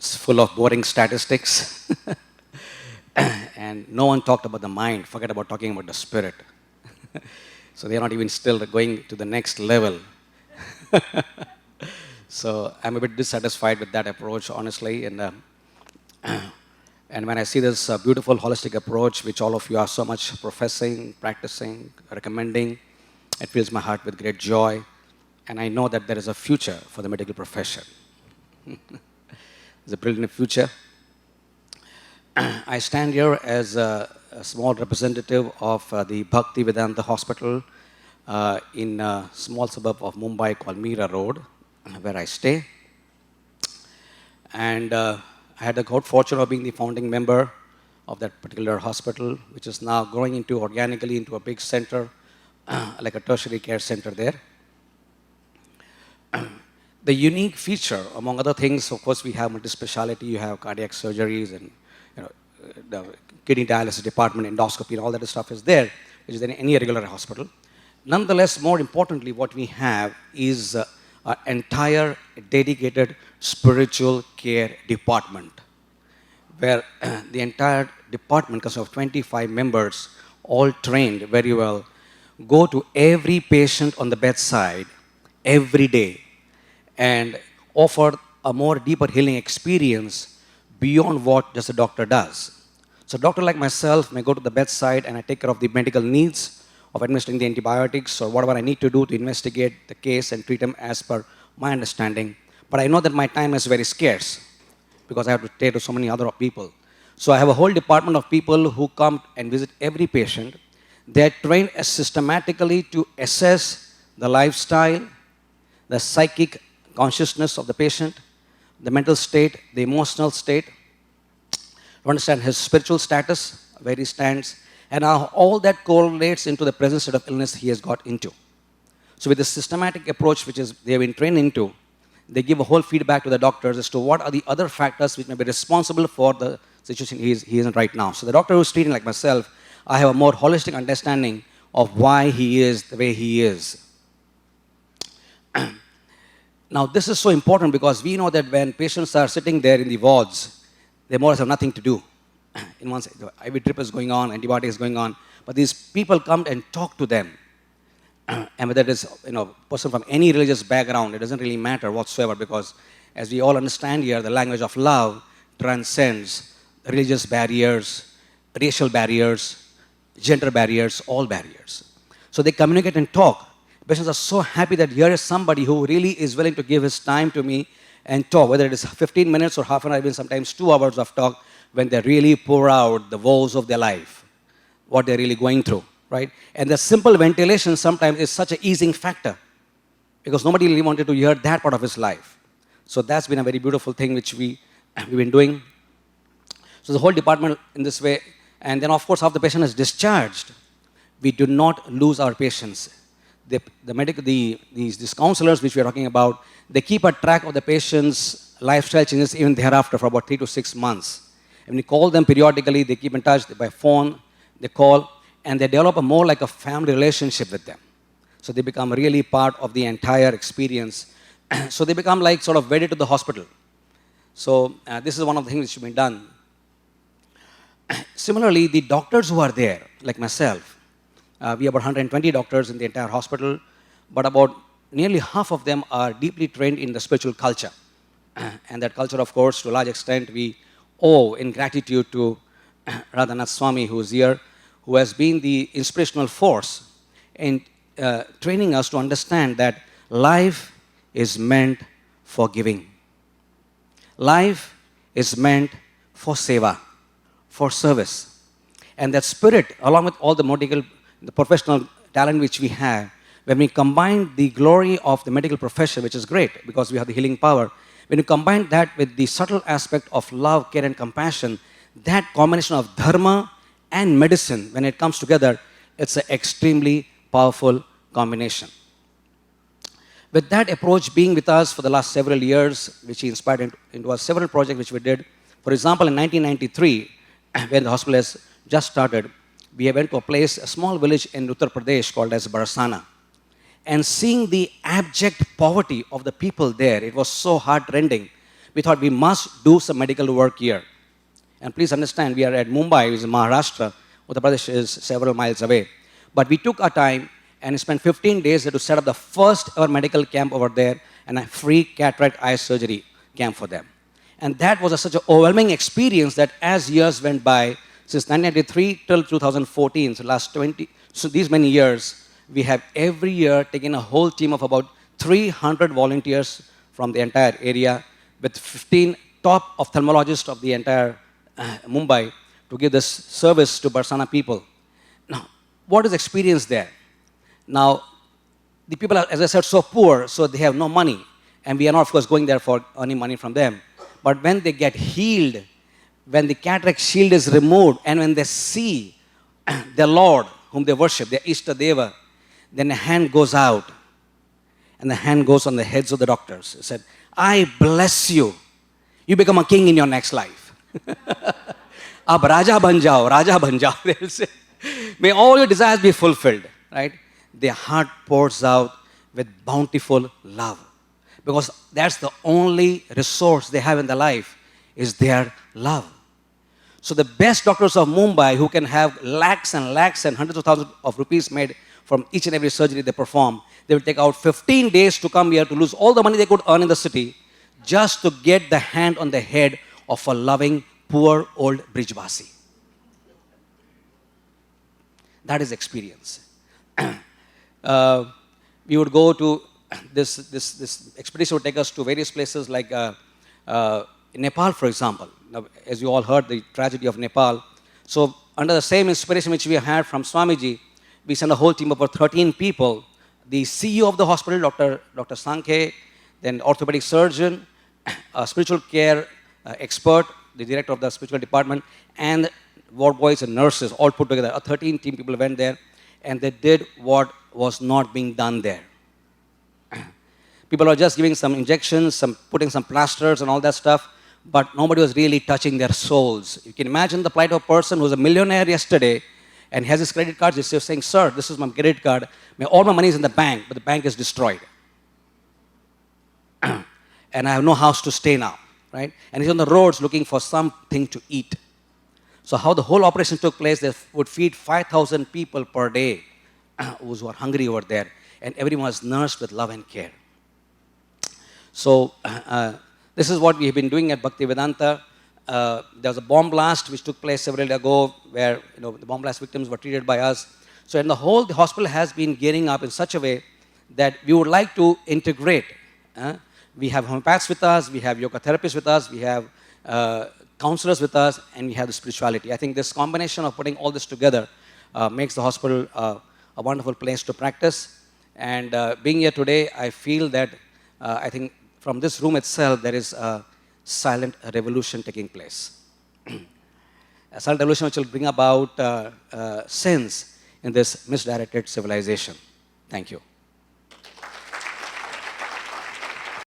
It's full of boring statistics. And no one talked about the mind, forget about talking about the spirit. So they're not even still going to the next level. So I'm a bit dissatisfied with that approach, honestly. And when I see this beautiful holistic approach, which all of you are so much professing, practicing, recommending, it fills my heart with great joy. And I know that there is a future for the medical profession. There's a brilliant future. I stand here as a small representative of the Bhaktivedanta Hospital in a small suburb of Mumbai called Mira Road, where I stay. And I had the good fortune of being the founding member of that particular hospital, which is now growing organically into a big center, like a tertiary care center there. The unique feature, among other things, of course, we have multi-speciality, you have cardiac surgeries and the kidney dialysis department, endoscopy, and all that stuff is there, which is in any regular hospital. Nonetheless, more importantly, what we have is an entire dedicated spiritual care department, where the entire department consists of 25 members, all trained very well, go to every patient on the bedside every day and offer a more deeper healing experience beyond what just a doctor does. So a doctor like myself may go to the bedside and I take care of the medical needs of administering the antibiotics or whatever I need to do to investigate the case and treat them as per my understanding. But I know that my time is very scarce because I have to take to so many other people. So I have a whole department of people who come and visit every patient. They're trained systematically to assess the lifestyle, the psychic consciousness of the patient, the mental state, the emotional state, to understand his spiritual status, where he stands, and how all that correlates into the present state of illness he has got into. So with this systematic approach, which is they have been trained into, they give a whole feedback to the doctors as to what are the other factors which may be responsible for the situation he is in right now. So the doctor who's treating like myself, I have a more holistic understanding of why he is the way he is. Now, this is so important because we know that when patients are sitting there in the wards, they more or less have nothing to do. In one side, the IV drip is going on, antibiotics is going on, but these people come and talk to them. And whether it is a person from any religious background, it doesn't really matter whatsoever because as we all understand here, the language of love transcends religious barriers, racial barriers, gender barriers, all barriers. So they communicate and talk. Patients are so happy that here is somebody who really is willing to give his time to me and talk, whether it is 15 minutes or half an hour, even sometimes 2 hours of talk, when they really pour out the woes of their life, what they're really going through, right? And the simple ventilation sometimes is such an easing factor because nobody really wanted to hear that part of his life. So that's been a very beautiful thing which we've been doing. So the whole department in this way, and then of course after the patient is discharged, we do not lose our patients. These counselors which we are talking about, they keep a track of the patient's lifestyle changes even thereafter for about 3 to 6 months. And we call them periodically, they keep in touch by phone, they call, and they develop a more like a family relationship with them. So they become really part of the entire experience. So they become like sort of wedded to the hospital. So this is one of the things which should be done. Similarly, the doctors who are there, like myself, we have about 120 doctors in the entire hospital, but about nearly half of them are deeply trained in the spiritual culture. And that culture, of course, to a large extent, we owe in gratitude to Radhanath Swami, who is here, who has been the inspirational force in training us to understand that life is meant for giving. Life is meant for seva, for service. And that spirit, along with all the professional talent which we have, when we combine the glory of the medical profession, which is great because we have the healing power, when you combine that with the subtle aspect of love, care and compassion, that combination of dharma and medicine, when it comes together, it's an extremely powerful combination. With that approach being with us for the last several years, which he inspired into several projects which we did. For example, in 1993, when the hospital has just started, we went to a small village in Uttar Pradesh called as Barsana. And seeing the abject poverty of the people there, it was so heart-rending we thought we must do some medical work here. And please understand, we are at Mumbai, which is Maharashtra. Uttar Pradesh is several miles away. But we took our time and spent 15 days there to set up the first ever medical camp over there and a free cataract eye surgery camp for them. And that was such an overwhelming experience that as years went by, since 1993 till 2014, so these many years, we have every year taken a whole team of about 300 volunteers from the entire area with 15 top ophthalmologists of the entire Mumbai to give this service to Barsana people. Now, what is experience there? Now, the people are, as I said, so poor, so they have no money. And we are not, of course, going there for earning money from them. But when they get healed, when the cataract shield is removed, and when they see their Lord, whom they worship, their Ishta Deva, then a hand goes out, and the hand goes on the heads of the doctors. It said, I bless you. You become a king in your next life. Ab Raja ban jao, Raja ban jao. They will say, may all your desires be fulfilled, right? Their heart pours out with bountiful love. Because that's the only resource they have in their life, is their love. So the best doctors of Mumbai, who can have lakhs and lakhs and hundreds of thousands of rupees made from each and every surgery they perform, they will take out 15 days to come here to lose all the money they could earn in the city just to get the hand on the head of a loving, poor, old Brijvasi. That is experience. We would go to this expedition would take us to various places like in Nepal, for example. Now, as you all heard, the tragedy of Nepal. So under the same inspiration which we had from Swamiji, we sent a whole team of about 13 people. The CEO of the hospital, Dr. Sankhe, then orthopedic surgeon, a spiritual care expert, the director of the spiritual department, and ward boys and nurses all put together. 13 team people went there, and they did what was not being done there. People are just giving some injections, putting some plasters and all that stuff, but nobody was really touching their souls. You can imagine the plight of a person who was a millionaire yesterday and has his credit card. He's just saying, sir, this is my credit card. All my money is in the bank, but the bank is destroyed. And I have no house to stay now, right? And he's on the roads looking for something to eat. So how the whole operation took place, they would feed 5,000 people per day who were hungry over there. And everyone was nursed with love and care. So this is what we have been doing at Bhaktivedanta. There was a bomb blast which took place several days ago where the bomb blast victims were treated by us. So in the hospital has been gearing up in such a way that we would like to integrate. We have homeopaths with us, we have yoga therapists with us, we have counselors with us, and we have the spirituality. I think this combination of putting all this together makes the hospital a wonderful place to practice. And being here today, I feel that I think from this room itself, there is a silent revolution taking place. A silent revolution which will bring about sense in this misdirected civilization. Thank you.